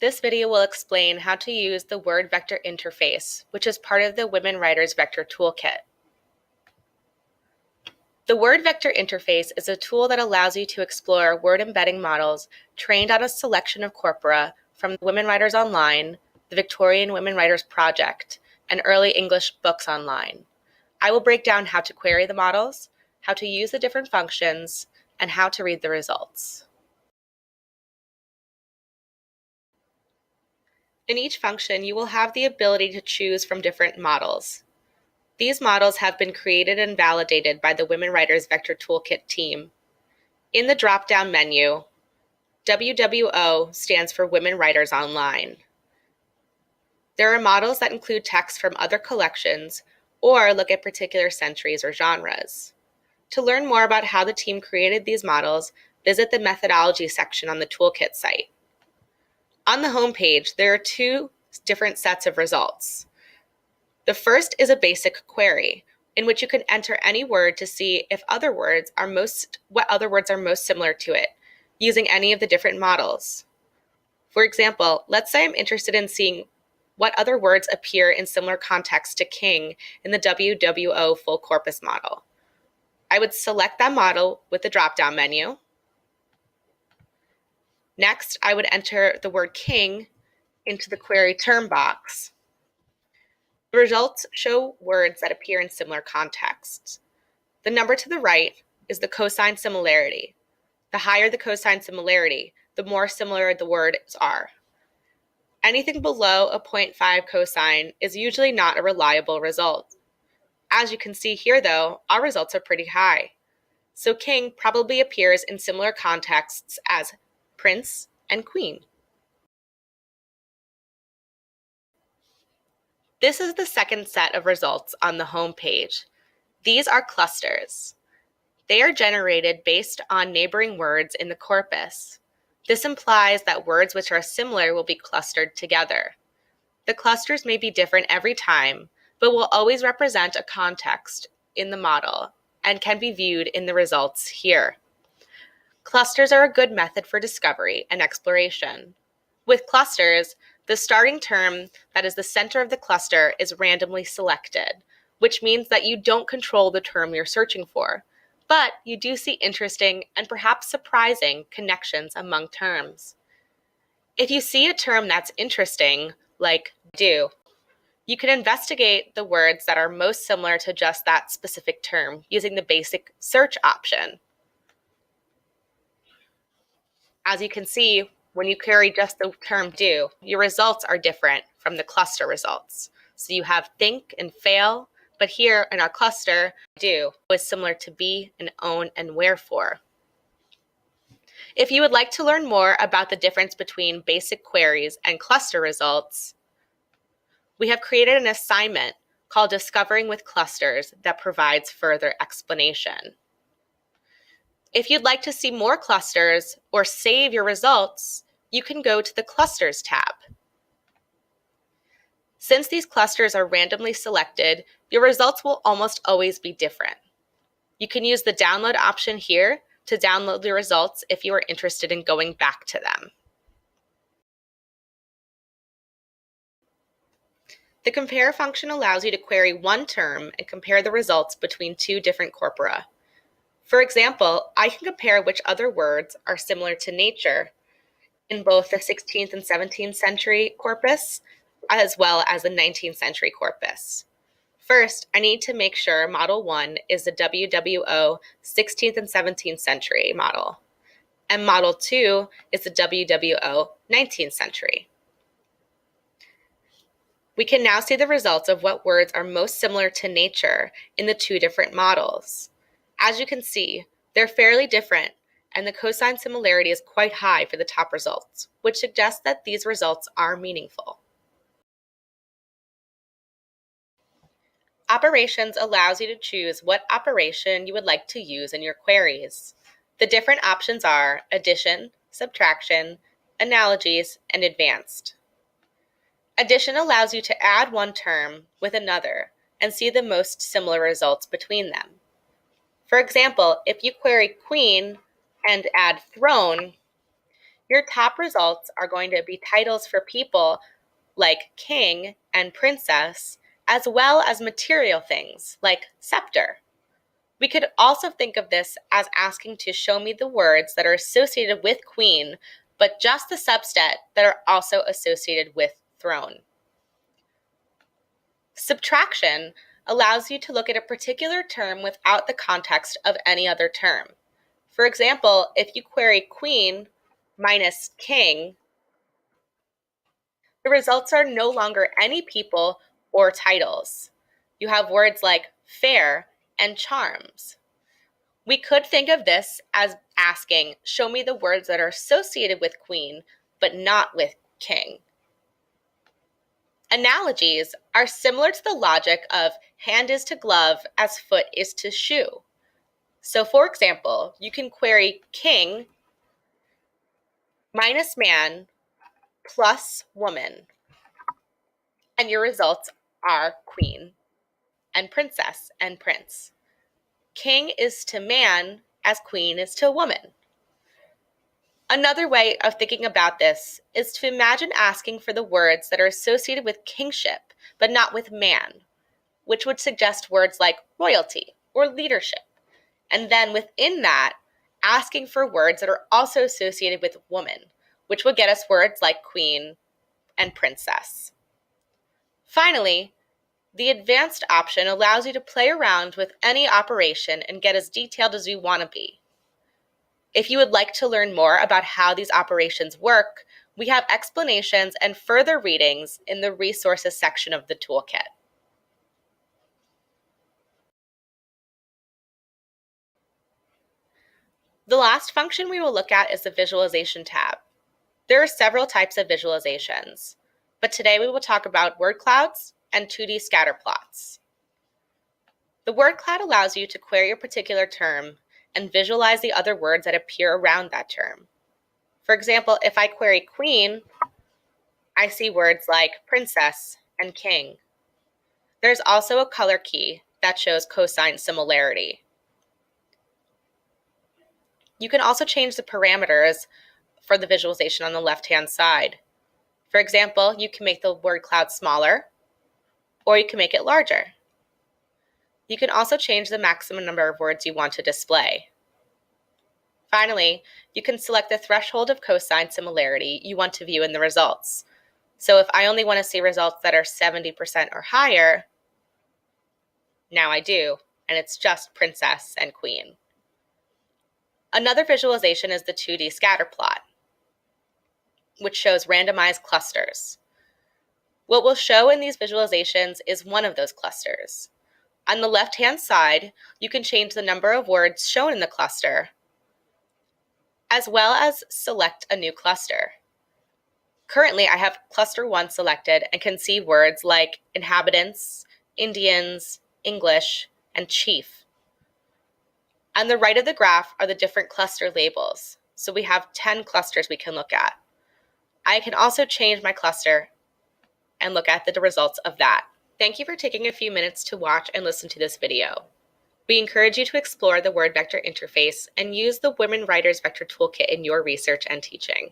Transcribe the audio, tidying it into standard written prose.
This video will explain how to use the word vector interface, which is part of the Women Writers Vector Toolkit. The word vector interface is a tool that allows you to explore word embedding models trained on a selection of corpora from Women Writers Online, the Victorian Women Writers Project, and early English books online. I will break down how to query the models, how to use the different functions, and how to read the results. In each function, you will have the ability to choose from different models. These models have been created and validated by the Women Writers Vector Toolkit team. In the drop-down menu, WWO stands for Women Writers Online. There are models that include text from other collections or look at particular centuries or genres. To learn more about how the team created these models, visit the methodology section on the toolkit site. On the home page, there are two different sets of results. The first is a basic query, in which you can enter any word to see if what other words are most similar to it, using any of the different models. For example, let's say I'm interested in seeing what other words appear in similar context to king in the WWO full corpus model. I would select that model with the drop-down menu. Next, I would enter the word king into the query term box. The results show words that appear in similar contexts. The number to the right is the cosine similarity. The higher the cosine similarity, the more similar the words are. Anything below a 0.5 cosine is usually not a reliable result. As you can see here, though, our results are pretty high. So king probably appears in similar contexts as prince and queen. This is the second set of results on the home page. These are clusters. They are generated based on neighboring words in the corpus. This implies that words which are similar will be clustered together. The clusters may be different every time, but will always represent a context in the model and can be viewed in the results here. Clusters are a good method for discovery and exploration. With clusters, the starting term that is the center of the cluster is randomly selected, which means that you don't control the term you're searching for, but you do see interesting and perhaps surprising connections among terms. If you see a term that's interesting, like do, you can investigate the words that are most similar to just that specific term using the basic search option. As you can see, when you query just the term do, your results are different from the cluster results. So you have think and fail, but here in our cluster, do was similar to be and own and wherefore. If you would like to learn more about the difference between basic queries and cluster results, we have created an assignment called Discovering with Clusters that provides further explanation. If you'd like to see more clusters or save your results, you can go to the Clusters tab. Since these clusters are randomly selected, your results will almost always be different. You can use the download option here to download the results if you are interested in going back to them. The compare function allows you to query one term and compare the results between two different corpora. For example, I can compare which other words are similar to nature in both the 16th and 17th century corpus, as well as the 19th century corpus. First, I need to make sure Model 1 is the WWO 16th and 17th century model, and Model 2 is the WWO 19th century. We can now see the results of what words are most similar to nature in the two different models. As you can see, they're fairly different, and the cosine similarity is quite high for the top results, which suggests that these results are meaningful. Operations allows you to choose what operation you would like to use in your queries. The different options are addition, subtraction, analogies, and advanced. Addition allows you to add one term with another and see the most similar results between them. For example, if you query queen and add throne, your top results are going to be titles for people like king and princess, as well as material things like scepter. We could also think of this as asking to show me the words that are associated with queen, but just the subset that are also associated with throne. Subtraction allows you to look at a particular term without the context of any other term. For example, if you query queen minus king, the results are no longer any people or titles. You have words like fair and charms. We could think of this as asking, show me the words that are associated with queen, but not with king. Analogies are similar to the logic of hand is to glove as foot is to shoe. So for example, you can query king minus man plus woman, and your results are queen and princess and prince. King is to man as queen is to woman. Another way of thinking about this is to imagine asking for the words that are associated with kingship, but not with man, which would suggest words like royalty or leadership. And then within that, asking for words that are also associated with woman, which would get us words like queen and princess. Finally, the advanced option allows you to play around with any operation and get as detailed as you want to be. If you would like to learn more about how these operations work, we have explanations and further readings in the resources section of the toolkit. The last function we will look at is the visualization tab. There are several types of visualizations, but today we will talk about word clouds and 2D scatter plots. The word cloud allows you to query a particular term and visualize the other words that appear around that term. For example, if I query queen, I see words like princess and king. There's also a color key that shows cosine similarity. You can also change the parameters for the visualization on the left-hand side. For example, you can make the word cloud smaller, or you can make it larger. You can also change the maximum number of words you want to display. Finally, you can select the threshold of cosine similarity you want to view in the results. So if I only want to see results that are 70% or higher, now I do, and it's just princess and queen. Another visualization is the 2D scatter plot, which shows randomized clusters. What we'll show in these visualizations is one of those clusters. On the left-hand side, you can change the number of words shown in the cluster, as well as select a new cluster. Currently, I have cluster 1 selected and can see words like inhabitants, Indians, English, and chief. On the right of the graph are the different cluster labels, so we have 10 clusters we can look at. I can also change my cluster and look at the results of that. Thank you for taking a few minutes to watch and listen to this video. We encourage you to explore the word vector interface and use the Women Writers Vector Toolkit in your research and teaching.